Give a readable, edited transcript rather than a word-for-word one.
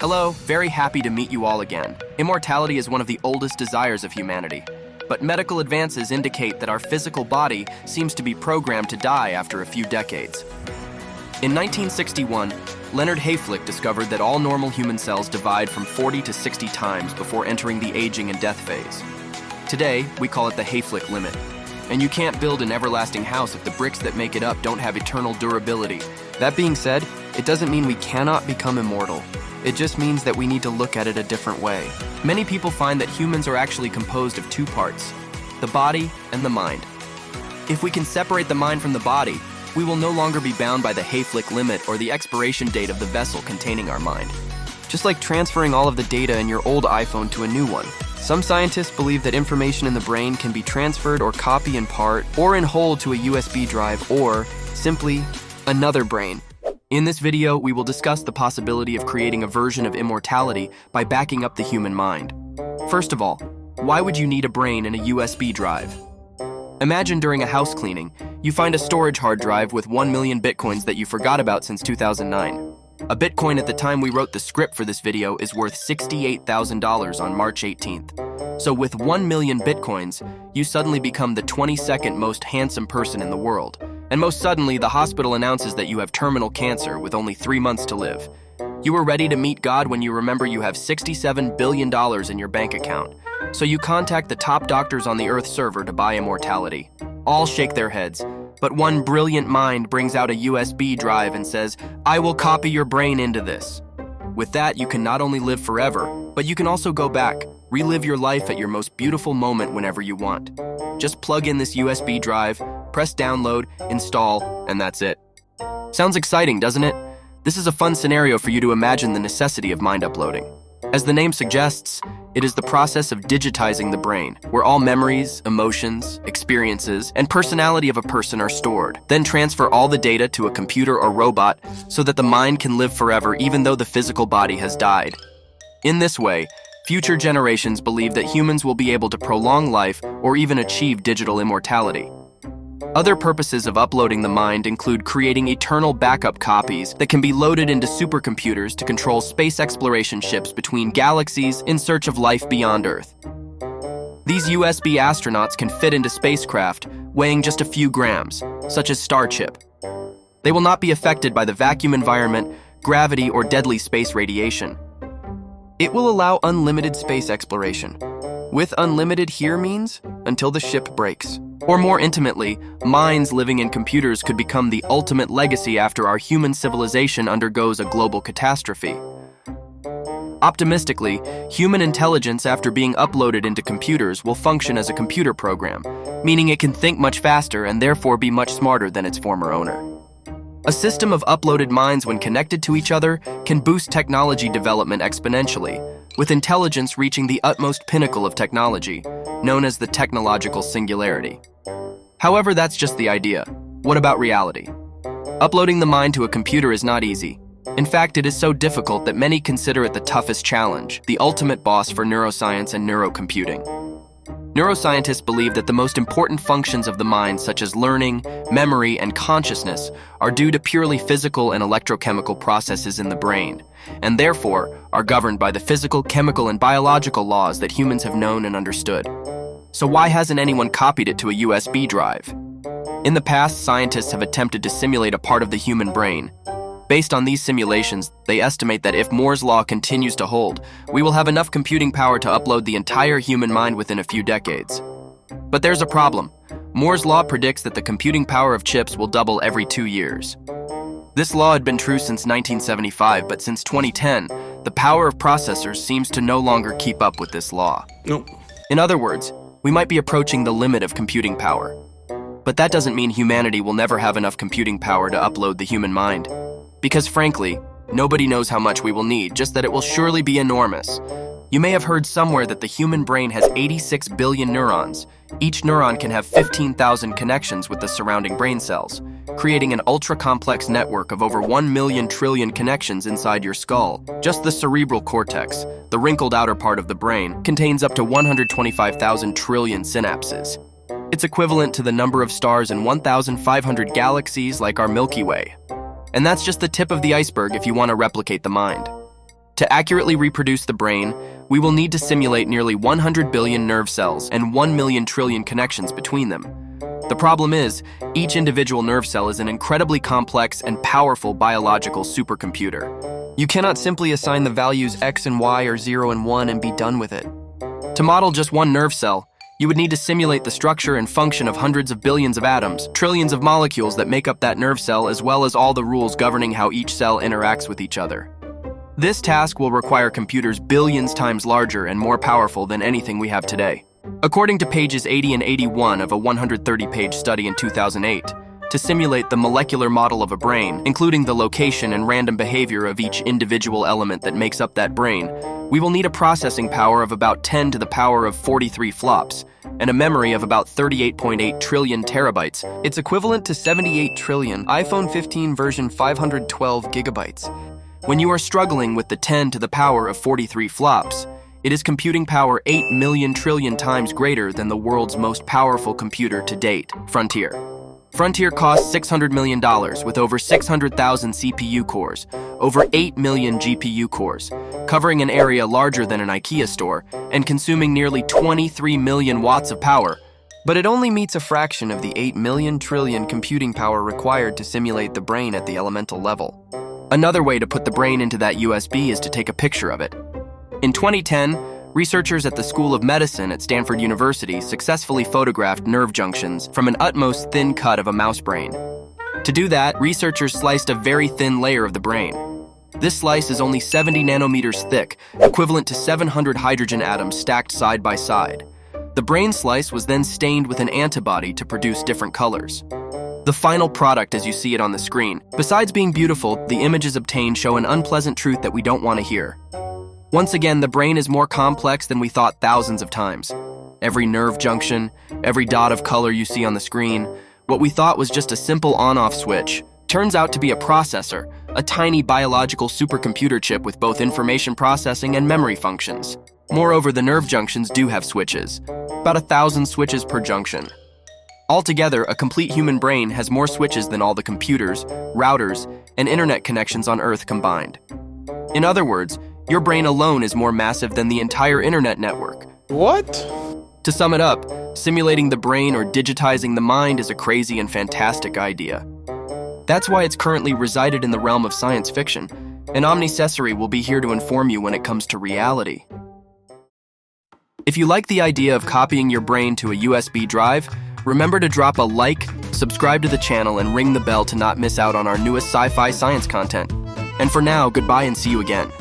Hello, very happy to meet you all again. Immortality is one of the oldest desires of humanity. But medical advances indicate that our physical body seems to be programmed to die after a few decades. In 1961, Leonard Hayflick discovered that all normal human cells divide from 40 to 60 times before entering the aging and death phase. Today, we call it the Hayflick limit. And you can't build an everlasting house if the bricks that make it up don't have eternal durability. That being said, it doesn't mean we cannot become immortal. It just means that we need to look at it a different way. Many people find that humans are actually composed of two parts, the body and the mind. If we can separate the mind from the body, we will no longer be bound by the Hayflick limit or the expiration date of the vessel containing our mind. Just like transferring all of the data in your old iPhone to a new one. Some scientists believe that information in the brain can be transferred or copied in part or in whole to a USB drive or, simply, another brain. In this video, we will discuss the possibility of creating a version of immortality by backing up the human mind. First of all, why would you need a brain in a USB drive? Imagine during a house cleaning, you find a storage hard drive with 1 million bitcoins that you forgot about since 2009. A bitcoin at the time we wrote the script for this video is worth $68,000 on March 18th. So with 1 million bitcoins, you suddenly become the 22nd most handsome person in the world. And most suddenly, the hospital announces that you have terminal cancer with only 3 months to live. You are ready to meet God when you remember you have $67 billion in your bank account. So you contact the top doctors on the Earth server to buy immortality. All shake their heads, but one brilliant mind brings out a USB drive and says, "I will copy your brain into this." With that, you can not only live forever, but you can also go back, relive your life at your most beautiful moment whenever you want. Just plug in this USB drive, press download, install, and that's it. Sounds exciting, doesn't it? This is a fun scenario for you to imagine the necessity of mind uploading. As the name suggests, it is the process of digitizing the brain, where all memories, emotions, experiences, and personality of a person are stored. Then transfer all the data to a computer or robot so that the mind can live forever even though the physical body has died. In this way, future generations believe that humans will be able to prolong life or even achieve digital immortality. Other purposes of uploading the mind include creating eternal backup copies that can be loaded into supercomputers to control space exploration ships between galaxies in search of life beyond Earth. These USB astronauts can fit into spacecraft weighing just a few grams, such as Starship. They will not be affected by the vacuum environment, gravity, or deadly space radiation. It will allow unlimited space exploration. With unlimited here means until the ship breaks. Or more intimately, minds living in computers could become the ultimate legacy after our human civilization undergoes a global catastrophe. Optimistically, human intelligence after being uploaded into computers will function as a computer program, meaning it can think much faster and therefore be much smarter than its former owner. A system of uploaded minds when connected to each other can boost technology development exponentially, with intelligence reaching the utmost pinnacle of technology, known as the technological singularity. However, that's just the idea. What about reality? Uploading the mind to a computer is not easy. In fact, it is so difficult that many consider it the toughest challenge, the ultimate boss for neuroscience and neurocomputing. Neuroscientists believe that the most important functions of the mind, such as learning, memory, and consciousness, are due to purely physical and electrochemical processes in the brain, and therefore are governed by the physical, chemical, and biological laws that humans have known and understood. So why hasn't anyone copied it to a USB drive? In the past, scientists have attempted to simulate a part of the human brain. Based on these simulations, they estimate that if Moore's law continues to hold, we will have enough computing power to upload the entire human mind within a few decades. But there's a problem. Moore's law predicts that the computing power of chips will double every 2 years. This law had been true since 1975, but since 2010, the power of processors seems to no longer keep up with this law. Nope. In other words, we might be approaching the limit of computing power. But that doesn't mean humanity will never have enough computing power to upload the human mind. Because frankly, nobody knows how much we will need, just that it will surely be enormous. You may have heard somewhere that the human brain has 86 billion neurons. Each neuron can have 15,000 connections with the surrounding brain cells, creating an ultra-complex network of over 1 million trillion connections inside your skull. Just the cerebral cortex, the wrinkled outer part of the brain, contains up to 125,000 trillion synapses. It's equivalent to the number of stars in 1,500 galaxies like our Milky Way. And that's just the tip of the iceberg if you want to replicate the mind. To accurately reproduce the brain, we will need to simulate nearly 100 billion nerve cells and 1 million trillion connections between them. The problem is, each individual nerve cell is an incredibly complex and powerful biological supercomputer. You cannot simply assign the values X and Y or 0 and 1 and be done with it. To model just one nerve cell, you would need to simulate the structure and function of hundreds of billions of atoms, trillions of molecules that make up that nerve cell, as well as all the rules governing how each cell interacts with each other. This task will require computers billions times larger and more powerful than anything we have today. According to pages 80 and 81 of a 130-page study in 2008, to simulate the molecular model of a brain, including the location and random behavior of each individual element that makes up that brain, we will need a processing power of about 10 to the power of 43 flops and a memory of about 38.8 trillion terabytes. It's equivalent to 78 trillion iPhone 15 version 512 gigabytes. When you are struggling with the 10 to the power of 43 flops, it is computing power 8 million trillion times greater than the world's most powerful computer to date, Frontier. Frontier costs $600 million with over 600,000 CPU cores, over 8 million GPU cores, covering an area larger than an IKEA store and consuming nearly 23 million watts of power. But it only meets a fraction of the 8 million trillion computing power required to simulate the brain at the elemental level. Another way to put the brain into that USB is to take a picture of it. In 2010, researchers at the School of Medicine at Stanford University successfully photographed nerve junctions from an utmost thin cut of a mouse brain. To do that, researchers sliced a very thin layer of the brain. This slice is only 70 nanometers thick, equivalent to 700 hydrogen atoms stacked side by side. The brain slice was then stained with an antibody to produce different colors. The final product, as you see it on the screen, besides being beautiful, the images obtained show an unpleasant truth that we don't want to hear. Once again, the brain is more complex than we thought thousands of times. Every nerve junction, every dot of color you see on the screen, what we thought was just a simple on-off switch, turns out to be a processor, a tiny biological supercomputer chip with both information processing and memory functions. Moreover, the nerve junctions do have switches, about 1,000 switches per junction. Altogether, a complete human brain has more switches than all the computers, routers, and internet connections on Earth combined. In other words, your brain alone is more massive than the entire internet network. What? To sum it up, simulating the brain or digitizing the mind is a crazy and fantastic idea. That's why it's currently resided in the realm of science fiction, and Omnicessary will be here to inform you when it comes to reality. If you like the idea of copying your brain to a USB drive, remember to drop a like, subscribe to the channel, and ring the bell to not miss out on our newest sci-fi science content. And for now, goodbye and see you again.